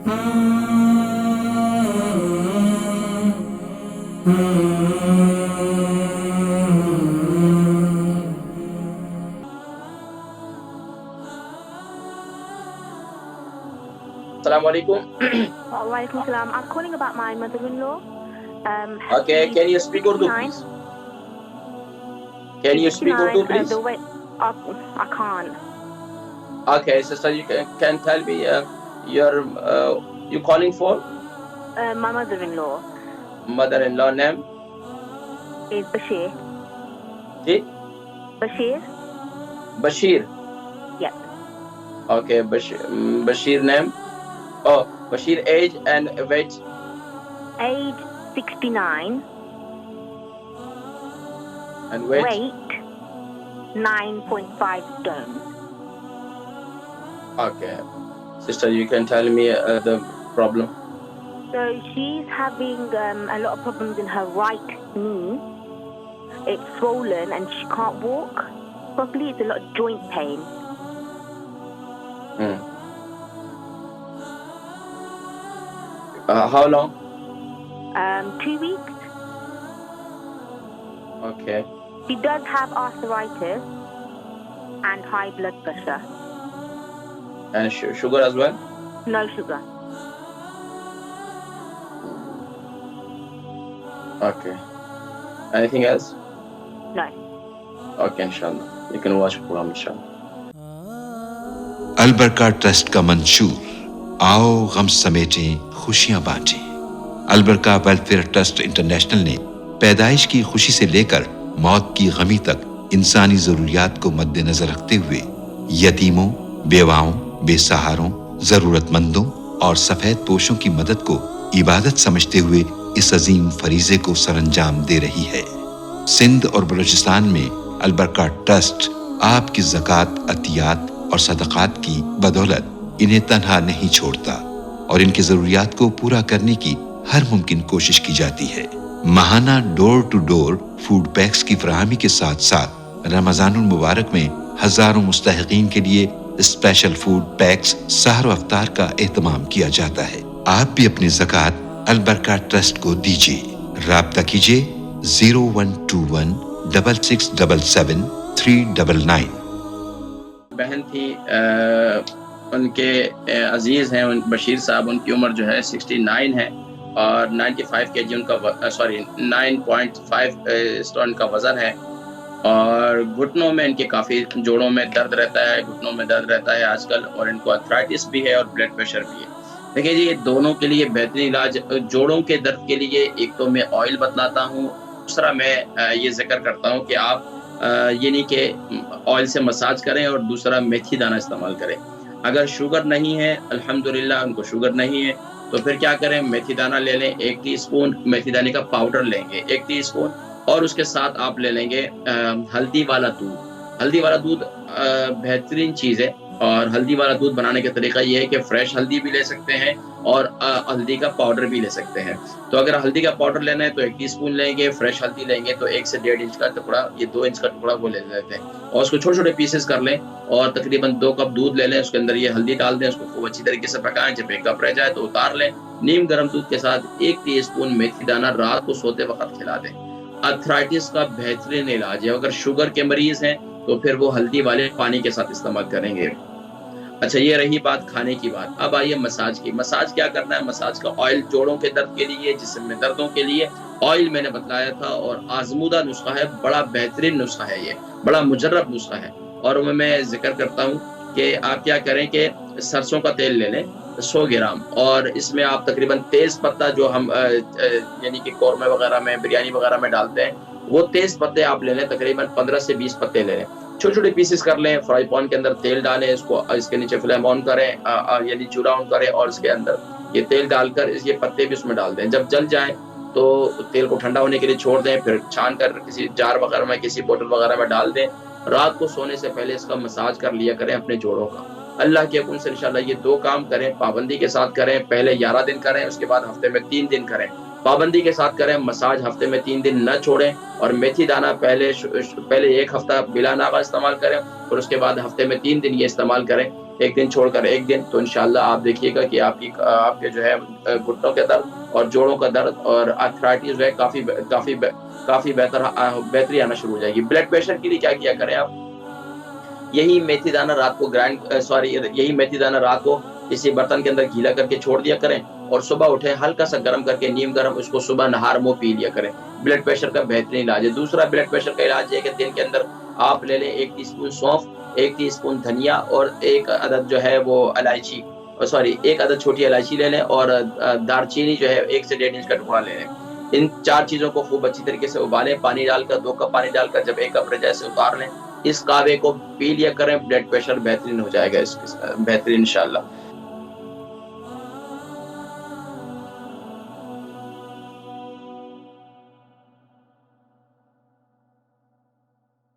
Assalamu alaikum. Walaikum salam. I'm calling about my mother-in-law. Okay, can you speak Urdu, 69. please? Can you speak Urdu, please? I can't. Okay, sister, you can tell me you calling for My mother-in-law mother-in-law name? is Bashir. Ji? Bashir? Bashir. Yes. Okay, Bashir name. Oh, Bashir age and weight. Age 69. And weight. Weight 9.5 stones. Okay, sister, you can tell me the problem. So she's having a lot of problems in her right knee. It's swollen and she can't walk properly. It's a lot of joint pain. How long? 2 weeks. Okay. She does have arthritis and high blood pressure. And sugar as well? No sugar. Okay. Anything else? No. Okay, inshallah. You can watch the program, inshallah. Albarkah trust کا منشور آؤ غم سمیٹیں خوشیاں بانٹیں۔ Albarkah welfare trust international نے پیدائش کی خوشی سے لے کر موت کی غمی تک انسانی ضروریات کو مد نظر رکھتے ہوئے یتیموں، بیواؤں، بے سہاروں، ضرورت مندوں اور سفید پوشوں کی مدد کو عبادت سمجھتے ہوئے اس عظیم فریضے کو سر انجام دے رہی ہے۔ سندھ اور بلوچستان میں البرکہ ٹرسٹ آپ کی زکوٰۃ، عطیات اور صدقات کی بدولت انہیں تنہا نہیں چھوڑتا اور ان کی ضروریات کو پورا کرنے کی ہر ممکن کوشش کی جاتی ہے۔ ماہانہ ڈور ٹو ڈور فوڈ پیکس کی فراہمی کے ساتھ ساتھ رمضان المبارک میں ہزاروں مستحقین کے لیے اسپیشل فوڈ پیکس سحر و افطار کا اہتمام کیا جاتا ہے۔ آپ بھی اپنی زکوٰۃ البرکہ ٹرسٹ کو دیجیے۔ رابطہ کیجیے 0121 6677 399۔ بہن تھی ان کے عزیز ہیں بشیر صاحب، ان کی عمر جو ہے 69 ہے اور 95 کے جی ان کا 9.5 اسٹون کا وزن ہے، اور گھٹنوں میں ان کے کافی جوڑوں میں درد رہتا ہے، گھٹنوں میں درد رہتا ہے آج کل، اور ان کو آرتھرائٹس بھی ہے اور بلڈ پریشر بھی ہے۔ دیکھیں جی، دونوں کے لیے بہترین علاج جوڑوں کے درد کے لیے ایک تو میں آئل بتلاتا ہوں، دوسرا میں یہ ذکر کرتا ہوں کہ آپ یعنی کہ آئل سے مساج کریں، اور دوسرا میتھی دانہ استعمال کریں۔ اگر شوگر نہیں ہے، الحمدللہ ان کو شوگر نہیں ہے، تو پھر کیا کریں، میتھی دانہ لے لیں، 1 ٹی اسپون میتھی دانے کا پاؤڈر لیں گے 1 ٹی اسپون، اور اس کے ساتھ آپ لے لیں گے ہلدی والا دودھ۔ ہلدی والا دودھ بہترین چیز ہے، اور ہلدی والا دودھ بنانے کا طریقہ یہ ہے کہ فریش ہلدی بھی لے سکتے ہیں اور ہلدی کا پاؤڈر بھی لے سکتے ہیں۔ تو اگر ہلدی کا پاؤڈر لینا ہے تو 1 ٹی اسپون لیں گے، فریش ہلدی لیں گے تو 1 سے 1.5 انچ کا ٹکڑا، یہ 2 انچ کا ٹکڑا وہ لے لیتے ہیں، اور اس کو چھوٹے چھوٹے پیسز کر لیں، اور تقریباً 2 کپ دودھ لے لیں، اس کے اندر یہ ہلدی ڈال دیں، اس کو خوب اچھی طریقے سے پکائیں، جب 1 کپ رہ جائے تو اتار لیں۔ نیم گرم دودھ کے ساتھ 1 ٹی اسپون میتھی دانہ رات کو سوتے وقت کھلا دیں۔ آرتھرائٹس کا بہترین علاج ہے۔ اگر شوگر کے مریض ہیں تو پھر وہ ہلدی والے پانی کے ساتھ استعمال کریں گے۔ اچھا، یہ رہی بات کھانے کی بات۔ اب آئیے مساج کی۔ مساج کیا کرنا ہے؟ مساج کا آئل جوڑوں کے درد کے لیے، جسم میں دردوں کے لیے آئل میں نے بتلایا تھا، اور آزمودہ نسخہ ہے، بڑا بہترین نسخہ ہے، یہ بڑا مجرب نسخہ ہے، اور میں ذکر کرتا ہوں کہ آپ کیا کریں کہ سرسوں کا تیل لے لیں 100 گرام، اور اس میں آپ تقریباً تیز پتہ جو ہم یعنی کہ قورمے وغیرہ میں، بریانی وغیرہ میں ڈالتے ہیں، وہ تیز پتے آپ لے لیں، تقریباً 15 سے 20 پتے لے لیں، چھوٹے چھوٹے پیسز کر لیں، فرائی پین کے اندر تیل ڈالیں، اس کے نیچے فلیم آن کریں، یعنی چولہا آن کریں، اور اس کے اندر یہ تیل ڈال کر یہ پتے بھی اس میں ڈال دیں۔ جب جل جائیں تو تیل کو ٹھنڈا ہونے کے لیے چھوڑ دیں، پھر چھان کر کسی جار وغیرہ میں، کسی بوتل وغیرہ میں ڈال دیں۔ رات کو سونے سے پہلے اس کا مساج کر لیا کریں اپنے جوڑوں کا۔ اللہ کے حکم سے انشاءاللہ یہ 2 کام کریں، پابندی کے ساتھ کریں، پہلے 11 دن کریں، اس کے بعد ہفتے میں 3 دن کریں، پابندی کے ساتھ کریں، مساج ہفتے میں 3 دن نہ چھوڑیں، اور میتھی دانہ پہلے 1 ہفتہ بلا ناغہ استعمال کریں، اور اس کے بعد ہفتے میں 3 دن یہ استعمال کریں۔ ایک دن چھوڑ کر ایک دن، تو انشاءاللہ آپ دیکھیے گا کہ آپ کے جو ہے گھٹنوں کے درد اور جوڑوں کا درد اور آرتھرائٹس جو ہے کافی بہتری آنا شروع ہو جائے گی۔ بلڈ پریشر کے لیے کیا کیا کریں آپ، یہی میتھی دانہ رات کو کسی برتن کے اندر گیلا کر کے چھوڑ دیا کریں، اور صبح اٹھیں ہلکا سا گرم کر کے نیم گرم اس کو صبح نہار منہ پی لیا کریں۔ بلڈ پریشر کا بہترین علاج ہے۔ دوسرا بلڈ پریشر کا علاج ہے کہ دن کے اندر آپ لے لیں 1 ٹی اسپون سونف، 1 ٹی اسپون دھنیا اور 1 عدد جو ہے وہ الائچی، 1 عدد چھوٹی الائچی لے لیں، اور دار چینی جو ہے 1 سے 1.5 انچ کا ٹکڑا لے لیں۔ ان 4 چیزوں کو خوب اچھی طریقے سے ابالیں، پانی ڈال کر 2 کپ پانی ڈال کر جب 1 کپ رہ جائے سے اتار لیں، اس کعوے کو پی لیا کریں، بلڈ پریشر بہترین ہو جائے گا، بہترین انشاءاللہ۔